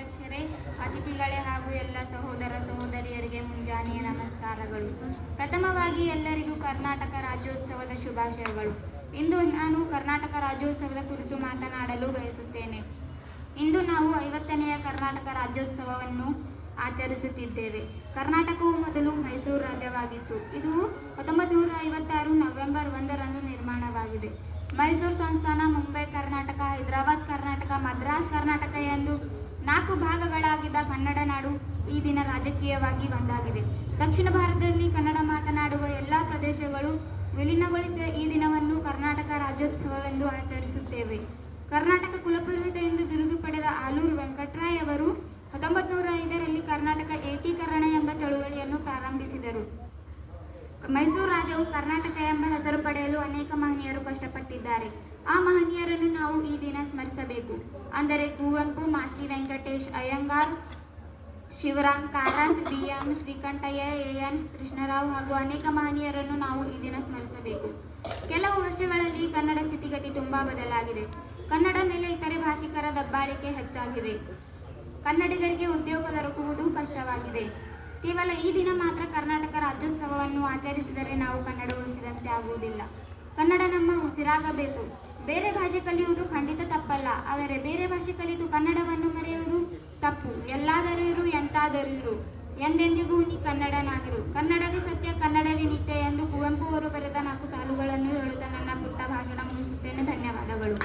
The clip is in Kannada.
ಅಧ್ಯಕ್ಷರೇ, ಅತಿಥಿಗಳೇ ಹಾಗೂ ಎಲ್ಲ ಸಹೋದರ ಸಹೋದರಿಯರಿಗೆ ಮುಂಜಾನೆಯ ನಮಸ್ಕಾರಗಳು. ಪ್ರಥಮವಾಗಿ ಎಲ್ಲರಿಗೂ ಕರ್ನಾಟಕ ರಾಜ್ಯೋತ್ಸವದ ಶುಭಾಶಯಗಳು. ಇಂದು ನಾನು ಕರ್ನಾಟಕ ರಾಜ್ಯೋತ್ಸವದ ಕುರಿತು ಮಾತನಾಡಲು ಬಯಸುತ್ತೇನೆ. ಇಂದು ನಾವು 50ನೆಯ ಕರ್ನಾಟಕ ರಾಜ್ಯೋತ್ಸವವನ್ನು ಆಚರಿಸುತ್ತಿದ್ದೇವೆ. ಕರ್ನಾಟಕವು ಮೊದಲು ಮೈಸೂರು ರಾಜ್ಯವಾಗಿತ್ತು. ಇದು 1956 ನವೆಂಬರ್ 1ರಂದು ನಿರ್ಮಾಣವಾಗಿದೆ. ಮೈಸೂರು ಸಂಸ್ಥಾನ, ಮುಂಬೈ ಕರ್ನಾಟಕ, ಹೈದರಾಬಾದ್ ಕರ್ನಾಟಕ, ಮದ್ರಾಸ್ ಕರ್ನಾಟಕ ಎಂದು 4 ಭಾಗಗಳಾಗಿದ್ದ ಕನ್ನಡ ನಾಡು ಈ ದಿನ ರಾಜಕೀಯವಾಗಿ ಒಂದಾಗಿದೆ. ದಕ್ಷಿಣ ಭಾರತದಲ್ಲಿ ಕನ್ನಡ ಮಾತನಾಡುವ ಎಲ್ಲ ಪ್ರದೇಶಗಳು ವಿಲೀನಗೊಳಿಸಿದ ಈ ದಿನವನ್ನು ಕರ್ನಾಟಕ ರಾಜ್ಯೋತ್ಸವವೆಂದು ಆಚರಿಸುತ್ತೇವೆ. ಕರ್ನಾಟಕ ಕುಲಪುರೋಹಿತ ಎಂದು ಬಿರುದು ಪಡೆದ ಆಲೂರು ವೆಂಕಟರಾಯ್ ಅವರು 1905ರಲ್ಲಿ ಕರ್ನಾಟಕ ಏಕೀಕರಣ ಎಂಬ ಚಳುವಳಿಯನ್ನು ಪ್ರಾರಂಭಿಸಿದರು. ಮೈಸೂರು ರಾಜ್ಯವು ಕರ್ನಾಟಕ ಎಂಬ ಹೆಸರು ಪಡೆಯಲು ಅನೇಕ ಮಹನೀಯರು ಕಷ್ಟಪಟ್ಟಿದ್ದಾರೆ. ಆ ಮಹನೀಯರನ್ನು ನಾವು ಈ ದಿನ ಸ್ಮರಿಸಬೇಕು. ಅಂದರೆ ಕುವೆಂಪು, ಮಾಸ್ತಿ ವೆಂಕಟೇಶ್ ಅಯ್ಯಂಗಾರ್, ಶಿವರಾಮ್ ಕಾರಂತ್, BM ಶ್ರೀಕಂಠಯ್ಯ, AN ಕೃಷ್ಣರಾವ್ ಹಾಗೂ ಅನೇಕ ಮಹನೀಯರನ್ನು ನಾವು ಈ ದಿನ ಸ್ಮರಿಸಬೇಕು. ಕೆಲವು ವರ್ಷಗಳಲ್ಲಿ ಕನ್ನಡ ಸ್ಥಿತಿಗತಿ ತುಂಬಾ ಬದಲಾಗಿದೆ. ಕನ್ನಡ ಮೇಲೆ ಇತರೆ ಭಾಷಿಕರ ದಬ್ಬಾಳಿಕೆ ಹೆಚ್ಚಾಗಿದೆ. ಕನ್ನಡಿಗರಿಗೆ ಉದ್ಯೋಗ ದೊರಕುವುದು ಕಷ್ಟವಾಗಿದೆ. ಕೇವಲ ಈ ದಿನ ಮಾತ್ರ ಕರ್ನಾಟಕ ರಾಜ್ಯೋತ್ಸವವನ್ನು ಆಚರಿಸಿದರೆ ನಾವು ಕನ್ನಡ ಉಳಿಸಿದಂತೆ ಆಗುವುದಿಲ್ಲ. ಕನ್ನಡ ನಮ್ಮ ಉಸಿರಾಗಬೇಕು. ಬೇರೆ ಭಾಷೆ ಕಲಿಯುವುದು ಖಂಡಿತ ತಪ್ಪಲ್ಲ. ಆದರೆ ಬೇರೆ ಭಾಷೆ ಕಲಿತು ಕನ್ನಡವನ್ನು ಮರೆಯುವುದು ತಪ್ಪು. ಎಲ್ಲಾದರೂ ಇರು, ಎಂತಾದರೂ ಇರು, ಎಂದೆಂದಿಗೂ ನೀ ಕನ್ನಡನಾಗಿರು. ಕನ್ನಡವೇ ಸತ್ಯ, ಕನ್ನಡವೇ ನಿತ್ಯ ಎಂದು ಕುವೆಂಪು ಅವರು ಬರೆದ 4 ಸಾಲುಗಳನ್ನು ಹೇಳುತ್ತಾ ನನ್ನ ಪುಟ್ಟ ಭಾಷಣ ಮುಗಿಸುತ್ತೇನೆ. ಧನ್ಯವಾದಗಳು.